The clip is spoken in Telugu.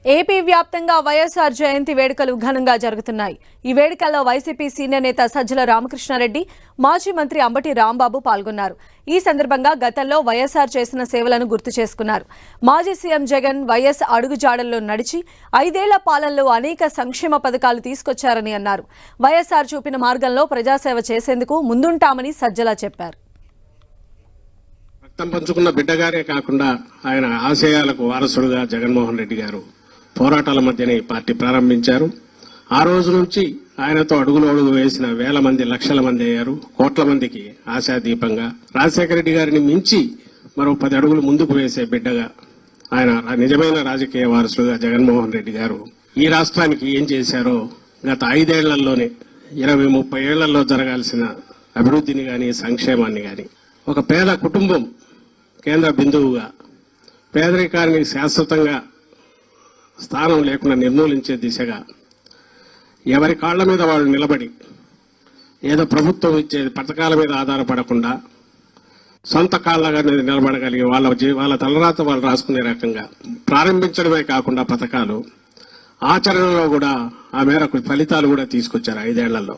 ఏపీ వ్యాప్తంగా వైఎస్ఆర్ జయంతి వేడుకలు ఘనంగా జరుగుతున్నాయి. ఈ వేడుకల్లో వైసీపీ సీనియర్ నేత సజ్జల రామకృష్ణారెడ్డి, మాజీ మంత్రి అంబటి రాంబాబు పాల్గొన్నారు. ఈ సందర్భంగా గతంలో వైఎస్ఆర్ చేసిన సేవలను గుర్తు చేసుకున్నారు. మాజీ సీఎం జగన్ వైఎస్ అడుగుజాడల్లో నడిచి 5 ఏళ్ల పాలనలో అనేక సంక్షేమ పథకాలు తీసుకొచ్చారని అన్నారు. వైఎస్ఆర్ చూపిన మార్గంలో ప్రజాసేవ చేసేందుకు ముందుంటామని సజ్జల చెప్పారు. రక్తం పంచుకున్న బిడ్డగారే కాకుండా ఆయన ఆశయాలకు వారసుడుగా జగన్మోహన్ రెడ్డి గారు పోరాటాల మధ్యనే పార్టీ ప్రారంభించారు. ఆ రోజు నుంచి ఆయనతో అడుగులు అడుగు వేసిన వేల మంది, లక్షల మంది అయ్యారు. కోట్ల మందికి ఆశాదీపంగా రాజశేఖర రెడ్డి గారిని మించి మరో 10 అడుగులు ముందుకు వేసే బిడ్డగా ఆయన నిజమైన రాజకీయ వారసుడుగా జగన్మోహన్ రెడ్డి గారు ఈ రాష్ట్రానికి ఏం చేశారో గత 5 ఏళ్లలోనే 20-30 ఏళ్లలో జరగాల్సిన అభివృద్ధిని గాని, సంక్షేమాన్ని గాని, ఒక పేద కుటుంబం కేంద్ర బిందువుగా పేదరికాన్ని శాశ్వతంగా స్థానం లేకుండా నిర్మూలించే దిశగా ఎవరి కాళ్ల మీద వాళ్ళు నిలబడి ఏదో ప్రభుత్వం ఇచ్చే పథకాల మీద ఆధారపడకుండా సొంత కాళ్ల మీద నిలబడగలిగి వాళ్ళ తలరాత వాళ్ళు రాసుకునే రకంగా ప్రారంభించడమే కాకుండా పథకాలు ఆచరణలో కూడా ఆ మేరకు ఫలితాలు కూడా తీసుకొచ్చారు 5 ఏళ్లలో.